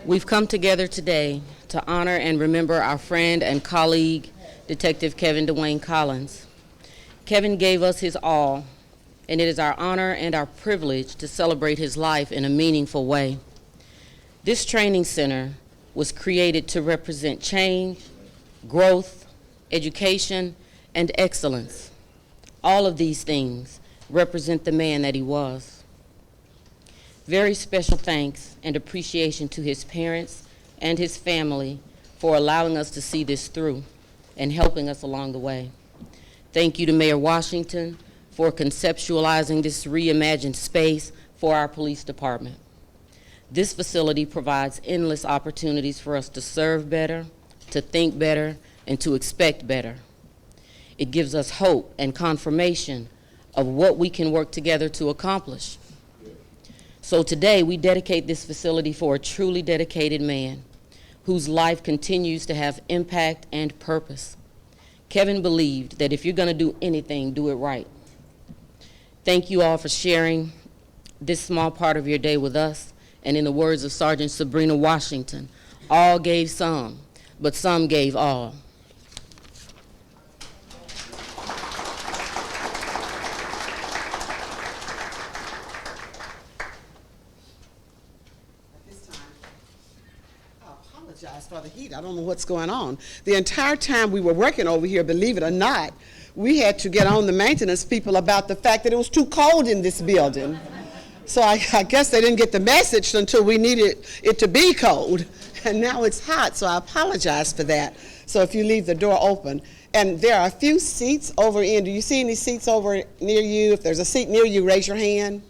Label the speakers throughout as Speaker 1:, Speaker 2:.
Speaker 1: We've come together today to honor and remember our friend and colleague, Detective Kevin Dwayne Collins. Kevin gave us his all, and it is our honor and our privilege to celebrate his life in a meaningful way. This training center was created to represent change, growth, education, and excellence. All of these things represent the man that he was. Very special thanks and appreciation to his parents and his family for allowing us to see this through and helping us along the way. Thank you to Mayor Washington for conceptualizing this reimagined space for our police department. This facility provides endless opportunities for us to serve better, to think better, and to expect better. It gives us hope and confirmation of what we can work together to accomplish. So today we dedicate this facility for a truly dedicated man whose life continues to have impact and purpose. Kevin believed that if you're going to do anything, do it right. Thank you all for sharing this small part of your day with us. And in the words of Sergeant Sabrina Washington, all gave some, but some gave all.
Speaker 2: For the heat. I don't know what's going on. The entire time we were working over here, believe it or not, we had to get on the maintenance people about the fact that it was too cold in this building. So I guess they didn't get the message until we needed it to be cold. And now it's hot, so I apologize for that. So if you leave the door open. And there are a few seats over in. Do you see any seats over near you? If there's a seat near you, raise your hand.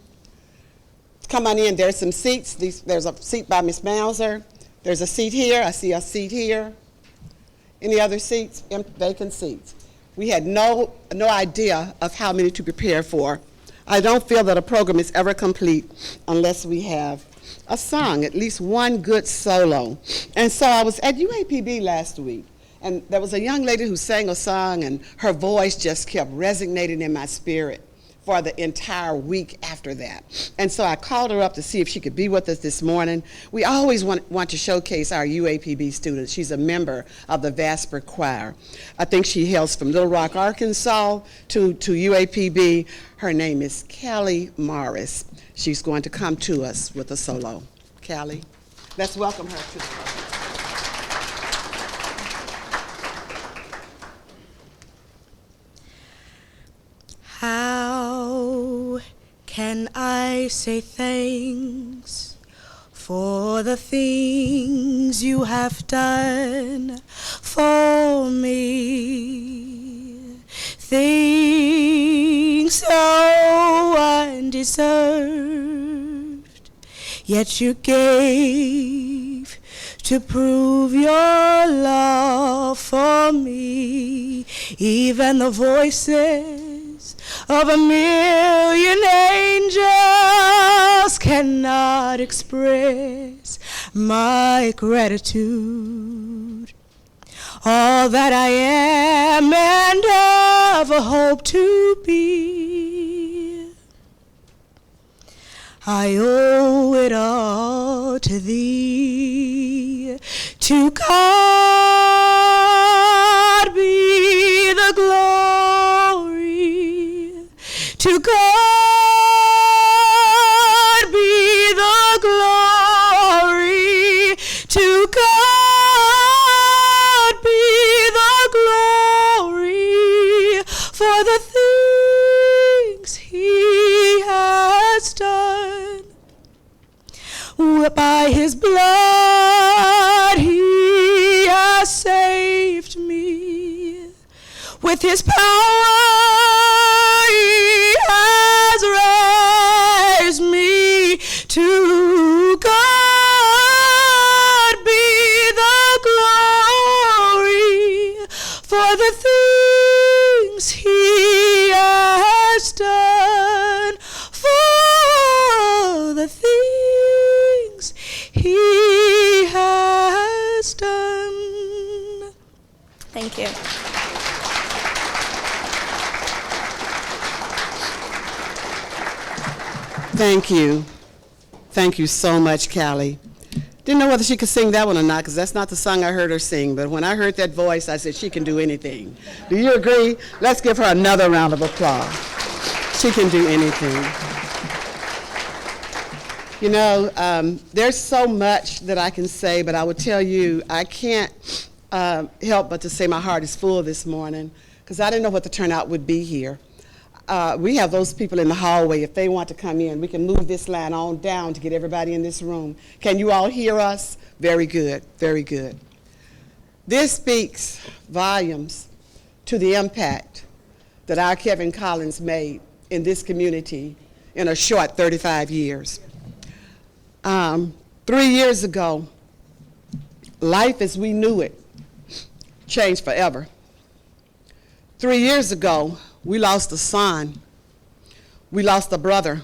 Speaker 2: Come on in. There's some seats. There's a seat by Miss Mauser. There's a seat here. I see a seat here. Any other seats? Vacant seats. We had no idea of how many to prepare for. I don't feel that a program is ever complete unless we have a song, at least one good solo. And so I was at UAPB last week, and there was a young lady who sang a song, and her voice just kept resonating in my spirit for the entire week after that. And so I called her up to see if she could be with us this morning. We always want to showcase our UAPB students. She's a member of the Vasper Choir. I think she hails from Little Rock, Arkansas to UAPB. Her name is Callie Morris. She's going to come to us with a solo. Callie, let's welcome her to the program.
Speaker 3: How can I say thanks for the things you have done for me? Things so undeserved, yet you gave to prove your love for me. Even the voices of a million angels cannot express my gratitude. All that I am and ever hope to be, I owe it all to thee. To God be the glory. To God be the glory. To God be the glory for the things he has done. By his blood he has saved me. With his power he has raised me. To God be the glory for the things he has done. For the things he has done. Thank you.
Speaker 2: Thank you. Thank you so much, Callie. Didn't know whether she could sing that one or not, because that's not the song I heard her sing. But when I heard that voice, I said, she can do anything. Do you agree? Let's give her another round of applause. She can do anything. You know, there's so much that I can say, but I would tell you, I can't help but to say my heart is full this morning, because I didn't know what the turnout would be here. We have those people in the hallway. If they want to come in, we can move this line on down to get everybody in this room. Can you all hear us? Very good, very good. This speaks volumes to the impact that our Kevin Collins made in this community in a short 35 years. 3 years ago, life as we knew it changed forever. 3 years ago, we lost a son, we lost a brother,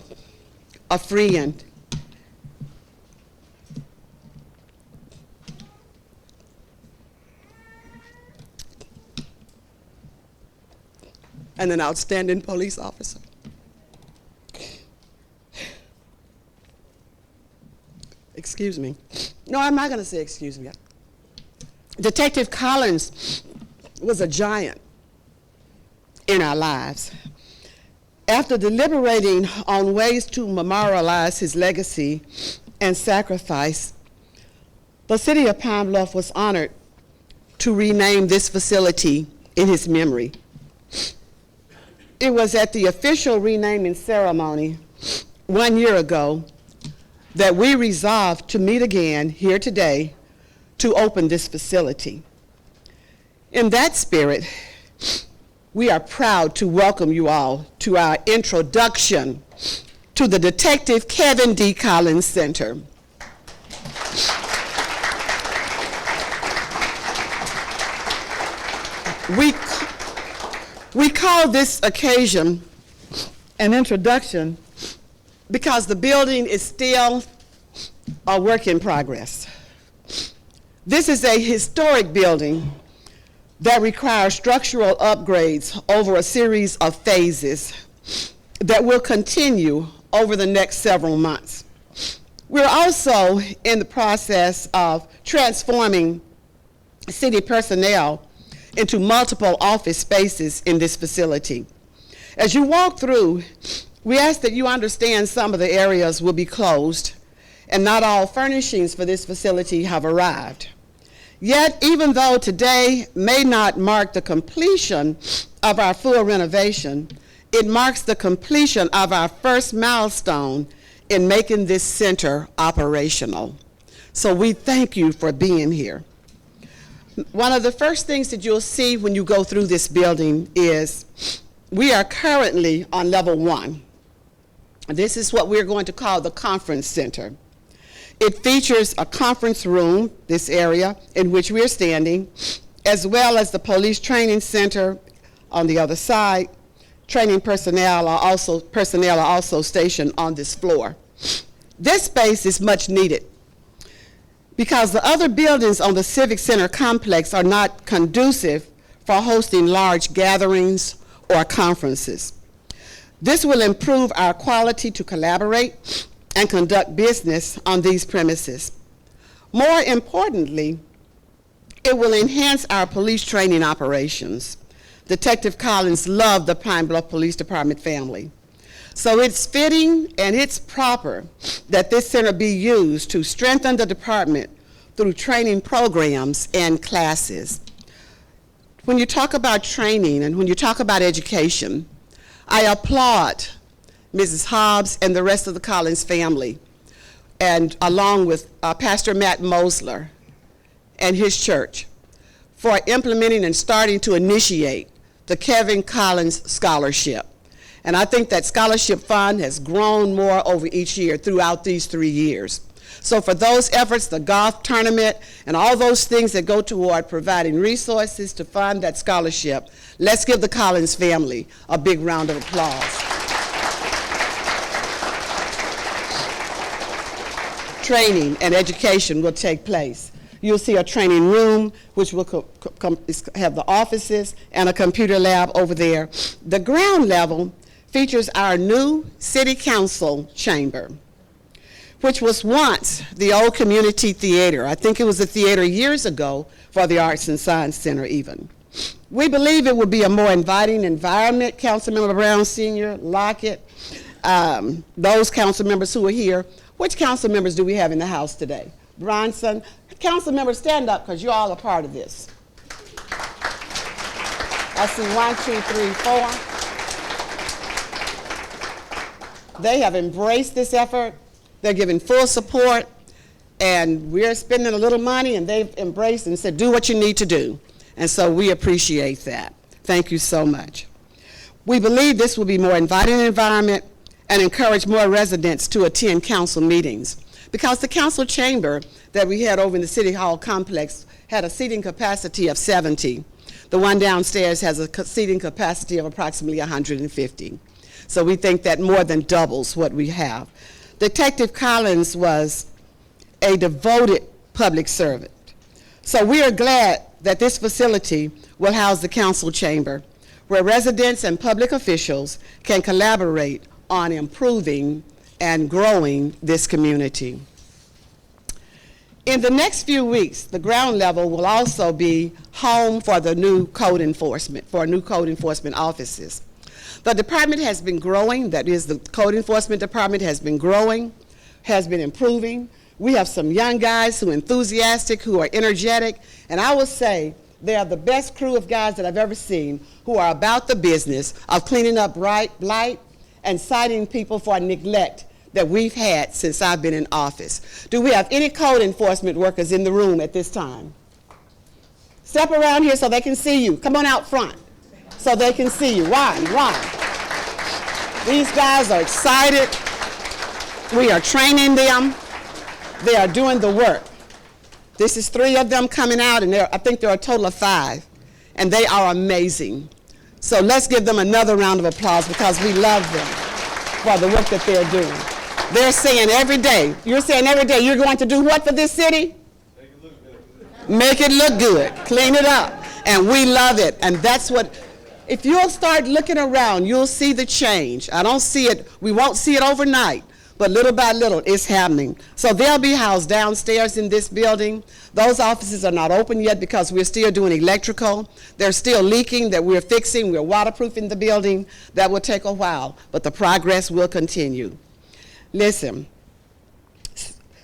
Speaker 2: a friend. And an outstanding police officer. Excuse me. No, I'm not going to say excuse me. Detective Collins was a giant in our lives. After deliberating on ways to memorialize his legacy and sacrifice, the city of Pine Bluff was honored to rename this facility in his memory. It was at the official renaming ceremony 1 year ago that we resolved to meet again here today to open this facility. In that spirit, we are proud to welcome you all to our introduction to the Detective Kevin D. Collins Center. We call this occasion an introduction because the building is still a work in progress. This is a historic building that requires structural upgrades over a series of phases that will continue over the next several months. We're also in the process of transforming city personnel into multiple office spaces in this facility. As you walk through, we ask that you understand some of the areas will be closed and not all furnishings for this facility have arrived. Yet, even though today may not mark the completion of our full renovation, it marks the completion of our first milestone in making this center operational. So we thank you for being here. One of the first things that you'll see when you go through this building is we are currently on level 1. This is what we're going to call the conference center. It features a conference room, this area in which we're standing, as well as the police training center on the other side. Training personnel are also stationed on this floor. This space is much needed because the other buildings on the Civic Center complex are not conducive for hosting large gatherings or conferences. This will improve our quality to collaborate and conduct business on these premises. More importantly, it will enhance our police training operations. Detective Collins loved the Pine Bluff Police Department family. So it's fitting and it's proper that this center be used to strengthen the department through training programs and classes. When you talk about training and when you talk about education, I applaud Mrs. Hobbs and the rest of the Collins family, and along with Pastor Matt Mosler and his church, for implementing and starting to initiate the Kevin Collins Scholarship. And I think that scholarship fund has grown more over each year throughout these 3 years. So for those efforts, the golf tournament, and all those things that go toward providing resources to fund that scholarship, let's give the Collins family a big round of applause. Training and education will take place. You'll see a training room, which will have the offices and a computer lab over there. The ground level features our new city council chamber. which was once the old community theater. I think it was a theater years ago for the Arts and Science Center even. We believe it would be a more inviting environment. Councilmember Brown Sr., Lockett, those council members who are here. Which council members do we have in the house today? Bronson. Council members, stand up because you're all a part of this. I see 1, 2, 3, 4. They have embraced this effort. They're giving full support, and we're spending a little money, and they've embraced and said, do what you need to do. And so we appreciate that. Thank you so much. We believe this will be a more inviting environment and encourage more residents to attend council meetings, because the council chamber that we had over in the City Hall complex had a seating capacity of 70. The one downstairs has a seating capacity of approximately 150. So we think that more than doubles what we have. Detective Collins was a devoted public servant. So we are glad that this facility will house the council chamber, where residents and public officials can collaborate on improving and growing this community. In the next few weeks, the ground level will also be home for the new code enforcement, for new code enforcement offices. The department has been growing, that is, the code enforcement department has been growing, has been improving. We have some young guys who are enthusiastic, who are energetic, and I will say they are the best crew of guys that I've ever seen who are about the business of cleaning up blight and citing people for neglect that we've had since I've been in office. Do we have any code enforcement workers in the room at this time? Step around here so they can see you. Come on out front so they can see you. Run. These guys are excited. We are training them. They are doing the work. This is 3 of them coming out, and I think there are a total of 5, and they are amazing. So let's give them another round of applause, because we love them for the work that they're doing. They're saying every day, you're saying every day, you're going to do what for this city? Make it look good. Clean it up. And we love it. And that's what, if you'll start looking around, you'll see the change. I don't see it, we won't see it overnight, but little by little, it's happening. So they'll be housed downstairs in this building. Those offices are not open yet because we're still doing electrical. They're still leaking that we're fixing. We're waterproofing the building. That will take a while, but the progress will continue. Listen,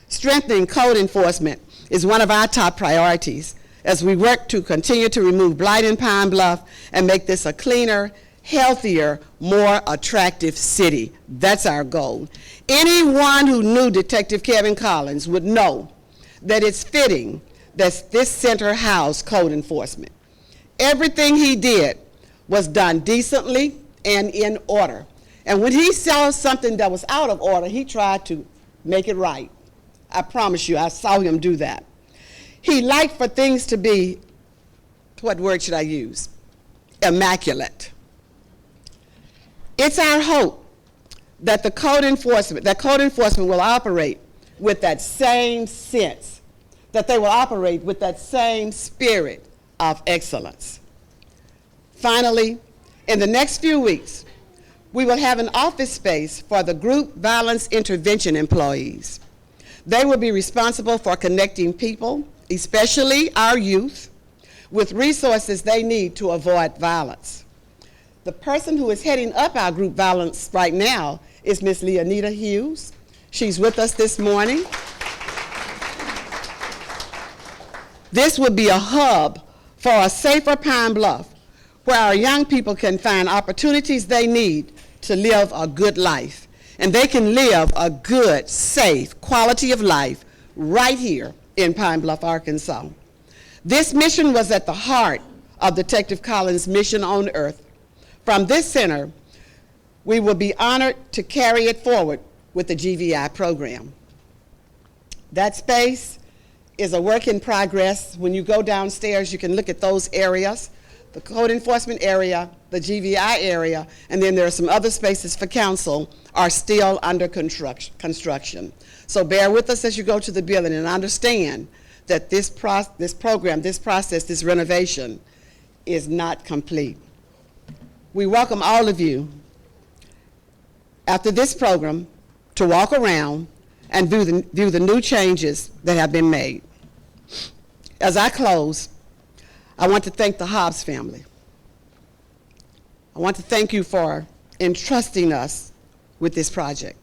Speaker 2: strengthening code enforcement is one of our top priorities as we work to continue to remove blight in Pine Bluff and make this a cleaner, healthier, more attractive city. That's our goal. Anyone who knew Detective Kevin Collins would know that it's fitting that this center housed code enforcement. Everything he did was done decently and in order. And when he saw something that was out of order, he tried to make it right. I promise you, I saw him do that. He liked for things to be, what word should I use? Immaculate. It's our hope that code enforcement will operate with that same sense, that they will operate with that same spirit of excellence. Finally, in the next few weeks, we will have an office space for the group violence intervention employees. They will be responsible for connecting people, especially our youth, with resources they need to avoid violence. The person who is heading up our group violence right now is Ms. Leonita Hughes. She's with us this morning. This would be a hub for a safer Pine Bluff, where our young people can find opportunities they need to live a good life. And they can live a good, safe quality of life right here in Pine Bluff, Arkansas. This mission was at the heart of Detective Collins' mission on earth. From this center, we will be honored to carry it forward with the GVI program. That space is a work in progress. When you go downstairs, you can look at those areas, the code enforcement area, the GVI area, and then there are some other spaces for council are still under construction. So bear with us as you go to the building and understand that this program, this process, this renovation is not complete. We welcome all of you after this program to walk around and view the new changes that have been made. As I close, I want to thank the Hobbs family. I want to thank you for entrusting us with this project.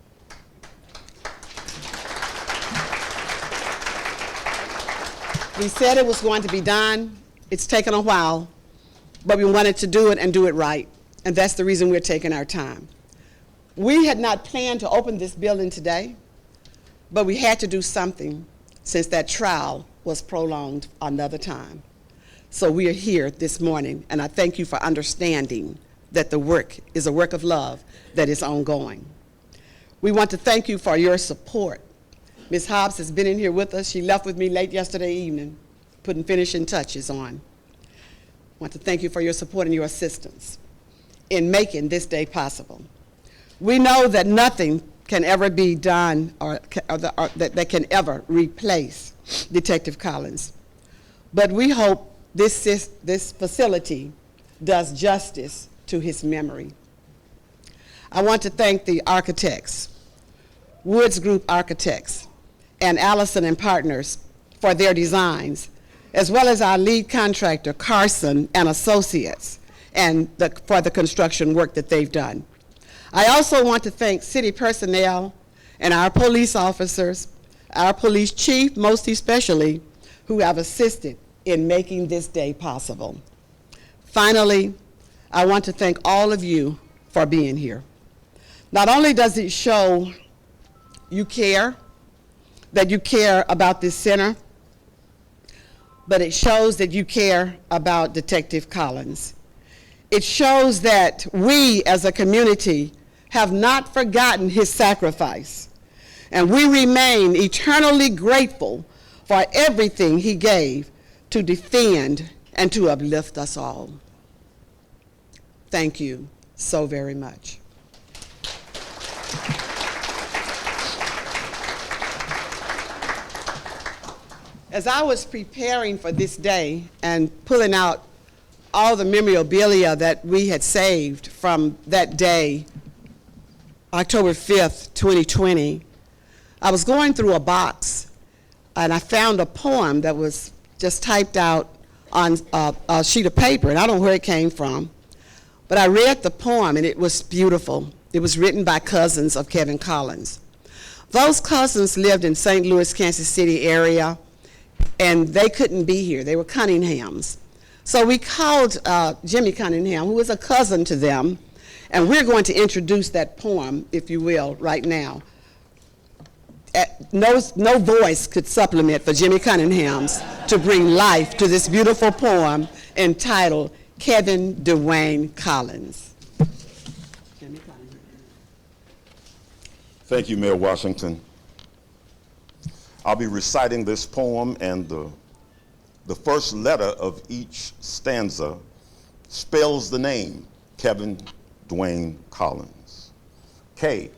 Speaker 2: We said it was going to be done. It's taken a while, but we wanted to do it and do it right, and that's the reason we're taking our time. We had not planned to open this building today, but we had to do something since that trial was prolonged another time. So we are here this morning, and I thank you for understanding that the work is a work of love that is ongoing. We want to thank you for your support. Ms. Hobbs has been in here with us. She left with me late yesterday evening, putting finishing touches on. I want to thank you for your support and your assistance in making this day possible. We know that nothing can ever be done or that can ever replace Detective Collins, but we hope this facility does justice to his memory. I want to thank the architects, Woods Group Architects, and Allison and Partners for their designs, as well as our lead contractor, Carson and Associates, and for the construction work that they've done. I also want to thank city personnel and our police officers, our police chief, most especially, who have assisted in making this day possible. Finally, I want to thank all of you for being here. Not only does it show you care, that you care about this center, but it shows that you care about Detective Collins. It shows that we as a community have not forgotten his sacrifice, and we remain eternally grateful for everything he gave to defend and to uplift us all. Thank you so very much. As I was preparing for this day and pulling out all the memorabilia that we had saved from that day, October 5th, 2020, I was going through a box and I found a poem that was just typed out on a sheet of paper, and I don't know where it came from, but I read the poem and it was beautiful. It was written by cousins of Kevin Collins. Those cousins lived in St. Louis, Kansas City area, and they couldn't be here. They were Cunninghams. So we called Jimmy Cunningham, who was a cousin to them, and we're going to introduce that poem, if you will, right now. No voice could supplement for Jimmy Cunningham's to bring life to this beautiful poem entitled Kevin Dwayne Collins. Jimmy Cunningham.
Speaker 4: Thank you, Mayor Washington. I'll be reciting this poem, and the first letter of each stanza spells the name Kevin Dwayne Collins. K,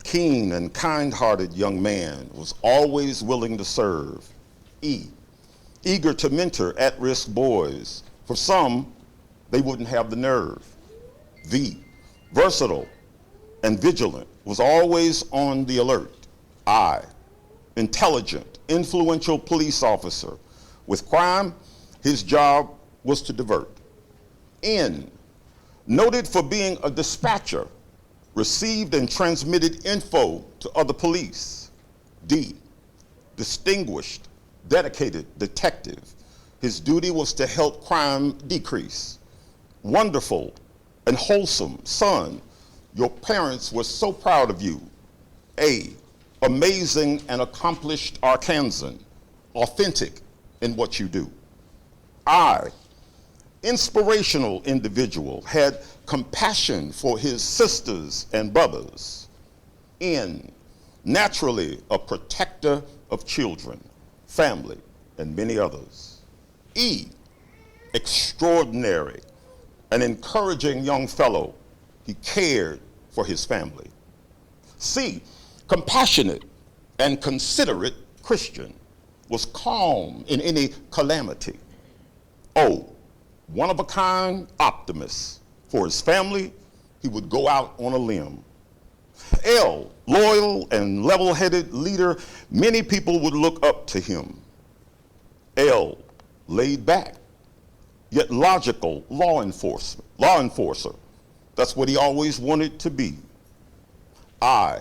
Speaker 4: keen and kind-hearted young man, was always willing to serve. E, eager to mentor at-risk boys. For some, they wouldn't have the nerve. V, versatile and vigilant, was always on the alert. I, intelligent, influential police officer. With crime, his job was to divert. N, noted for being a dispatcher, received and transmitted info to other police. D, distinguished, dedicated detective. His duty was to help crime decrease. Wonderful and wholesome son, your parents were so proud of you. A, amazing and accomplished Arkansan, authentic in what you do. I, inspirational individual, had compassion for his sisters and brothers. N, naturally a protector of children, family, and many others. E, extraordinary, an encouraging young fellow. He cared for his family. C, compassionate and considerate Christian, was calm in any calamity. O, one-of-a-kind optimist. For his family, he would go out on a limb. L, loyal and level-headed leader, many people would look up to him. L, laid back, yet logical law enforcer. That's what he always wanted to be. I,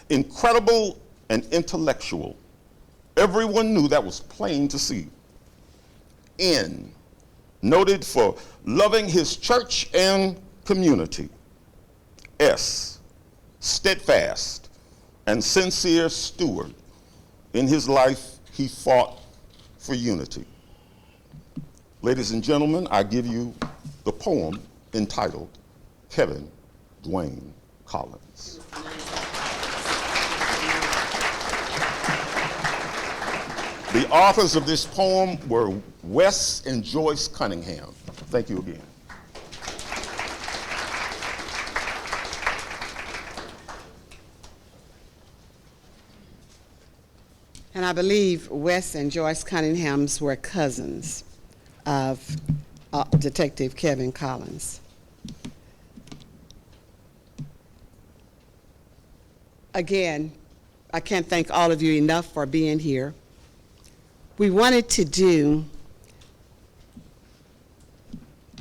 Speaker 4: incredible and intellectual. Everyone knew that was plain to see. N, noted for loving his church and community. S, steadfast and sincere steward. In his life, he fought for unity. Ladies and gentlemen, I give you the poem entitled Kevin Dwayne Collins. The authors of this poem were Wes and Joyce Cunningham. Thank you again.
Speaker 2: And I believe Wes and Joyce Cunninghams were cousins of Detective Kevin Collins. Again, I can't thank all of you enough for being here. We wanted to do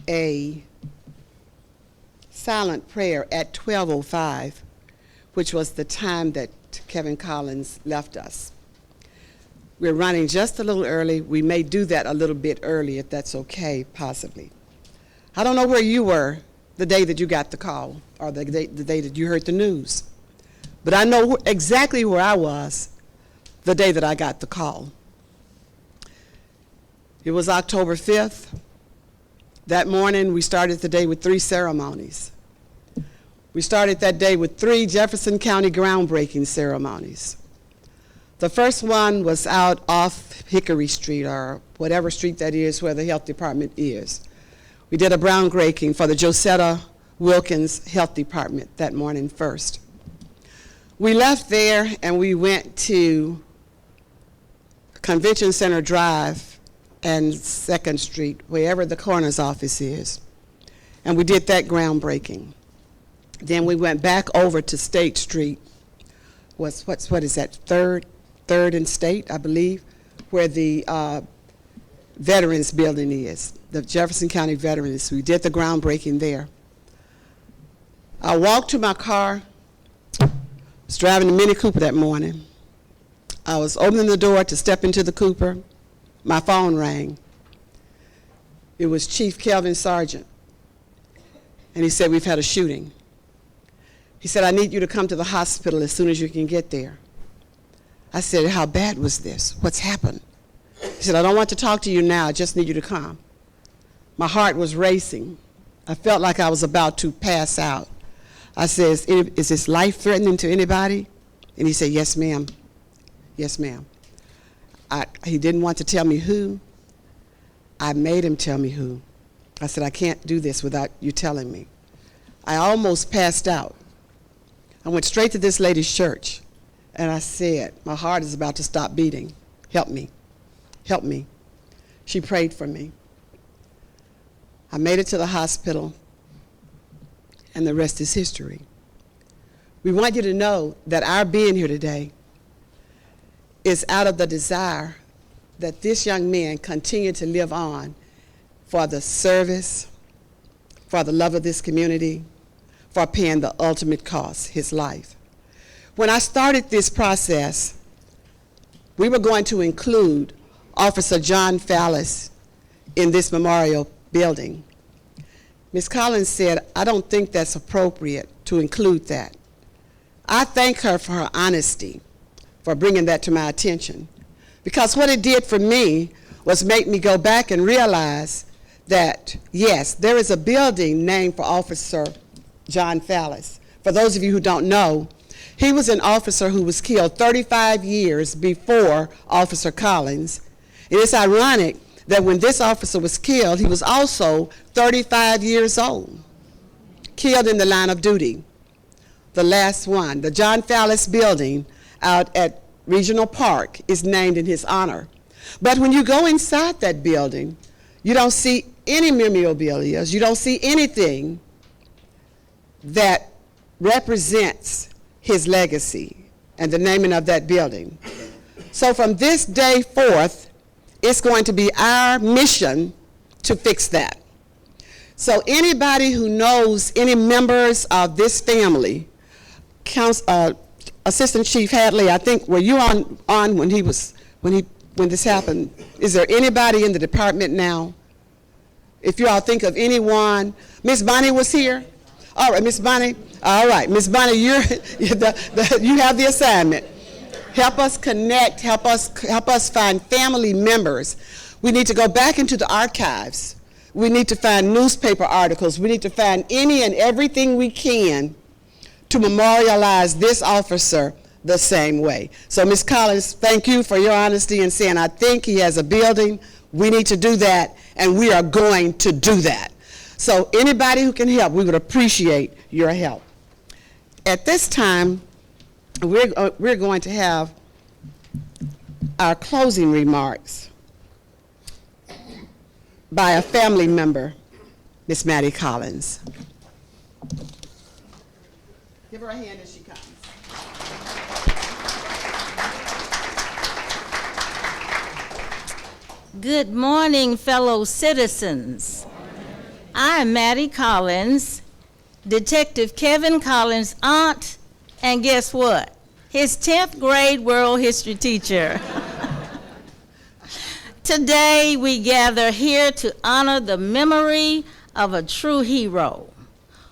Speaker 2: a silent prayer at 12:05, which was the time that Kevin Collins left us. We're running just a little early. We may do that a little bit early if that's okay, possibly. I don't know where you were the day that you got the call or the day that you heard the news, but I know exactly where I was the day that I got the call. It was October 5th. That morning, we started the day with 3 ceremonies. We started that day with 3 Jefferson County groundbreaking ceremonies. The first one was out off Hickory Street, or whatever street that is where the health department is. We did a groundbreaking for the Josetta Wilkins Health Department that morning first. We left there and we went to Convention Center Drive and 2nd Street, wherever the coroner's office is. And we did that groundbreaking. Then we went back over to State Street. What is that, 3rd and State, I believe, where the Veterans Building is, the Jefferson County Veterans. We did the groundbreaking there. I walked to my car. I was driving the Mini Cooper that morning. I was opening the door to step into the Cooper. My phone rang. It was Chief Kelvin Sargent. And he said, "We've had a shooting." He said, "I need you to come to the hospital as soon as you can get there." I said, "How bad was this? What's happened?" He said, "I don't want to talk to you now. I just need you to come." My heart was racing. I felt like I was about to pass out. I said, "Is this life-threatening to anybody?" And he said, "Yes, ma'am. Yes, ma'am." He didn't want to tell me who. I made him tell me who. I said, "I can't do this without you telling me." I almost passed out. I went straight to this lady's church, and I said, "My heart is about to stop beating. Help me. Help me." She prayed for me. I made it to the hospital, and the rest is history. We want you to know that our being here today is out of the desire that this young man continue to live on for the service, for the love of this community, for paying the ultimate cost, his life. When I started this process, we were going to include Officer John Fallis in this memorial building. Ms. Collins said, "I don't think that's appropriate to include that." I thank her for her honesty, for bringing that to my attention. Because what it did for me was make me go back and realize that, yes, there is a building named for Officer John Fallis. For those of you who don't know, he was an officer who was killed 35 years before Officer Collins. It is ironic that when this officer was killed, he was also 35 years old, killed in the line of duty. The last one, the John Fallis building out at Regional Park, is named in his honor. But when you go inside that building, you don't see any memorabilia, you don't see anything that represents his legacy and the naming of that building. So from this day forth, it's going to be our mission to fix that. So anybody who knows any members of this family, Assistant Chief Hadley, I think, were you on when this happened? Is there anybody in the department now? If you all think of anyone, Miss Bonnie was here. All right, Miss Bonnie. All right, Miss Bonnie, you have the assignment. Help us connect. Help us find family members. We need to go back into the archives. We need to find newspaper articles. We need to find any and everything we can to memorialize this officer the same way. So, Ms. Collins, thank you for your honesty in saying, I think he has a building. We need to do that, and we are going to do that. So anybody who can help, we would appreciate your help. At this time, we're going to have our closing remarks by a family member, Miss Maddie Collins. Give her a hand as she comes.
Speaker 5: Good morning, fellow citizens. I'm Maddie Collins, Detective Kevin Collins' aunt, and guess what? His 10th grade world history teacher. Today, we gather here to honor the memory of a true hero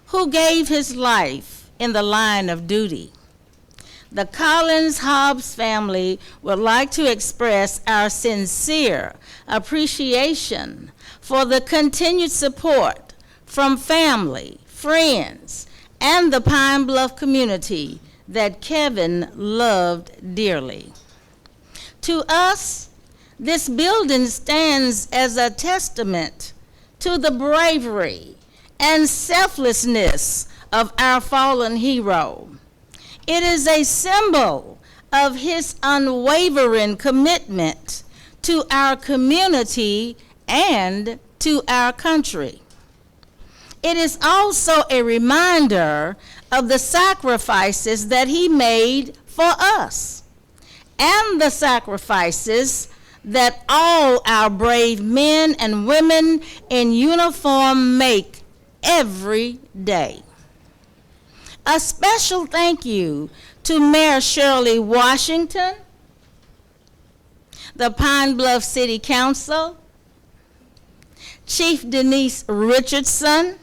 Speaker 5: who gave his life in the line of duty. The Collins-Hobbs family would like to express our sincere appreciation for the continued support from family, friends, and the Pine Bluff community that Kevin loved dearly. To us, this building stands as a testament to the bravery and selflessness of our fallen hero. It is a symbol of his unwavering commitment to our community and to our country. It is also a reminder of the sacrifices that he made for us and the sacrifices that all our brave men and women in uniform make every day. A special thank you to Mayor Shirley Washington, the Pine Bluff City Council, Chief Denise Richardson,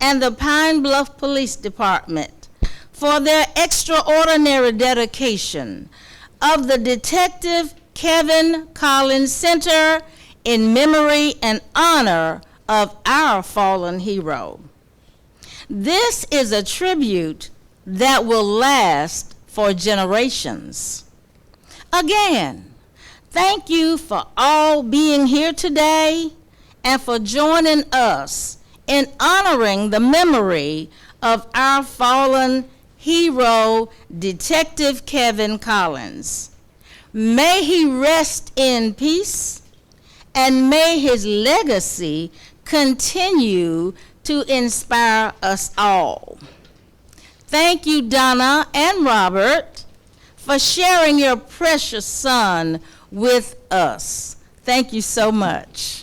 Speaker 5: and the Pine Bluff Police Department for their extraordinary dedication of the Detective Kevin Collins Center in memory and honor of our fallen hero. This is a tribute that will last for generations. Again, thank you for all being here today and for joining us in honoring the memory of our fallen hero, Detective Kevin Collins. May he rest in peace, and may his legacy continue to inspire us all. Thank you, Donna and Robert, for sharing your precious son with us. Thank you so much.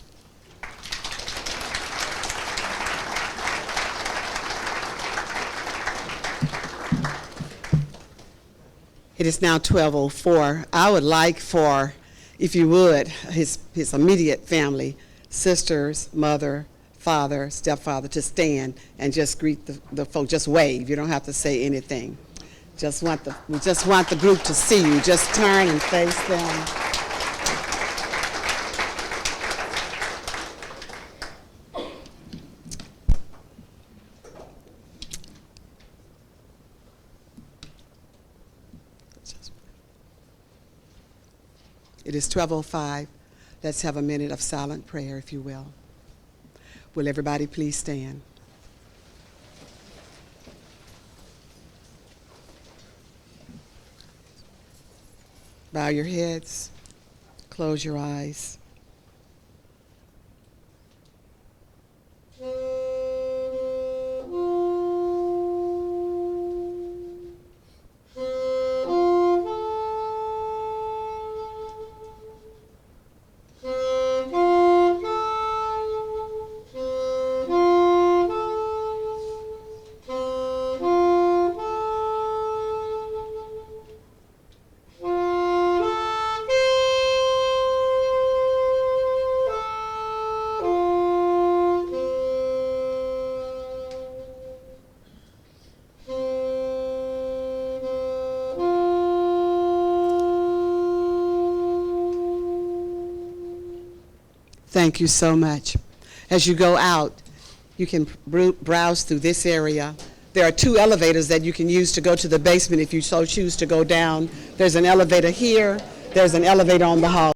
Speaker 2: It is now 12:04. I would like for, if you would, his immediate family, sisters, mother, father, stepfather, to stand and just greet the folks. Just wave. You don't have to say anything. We just want the group to see you. Just turn and face them. It is 12:05. Let's have a minute of silent prayer, if you will. Will everybody please stand? Bow your heads. Close your eyes. Thank you so much. As you go out, you can browse through this area. There are 2 elevators that you can use to go to the basement if you so choose to go down. There's an elevator here. There's an elevator on the hall.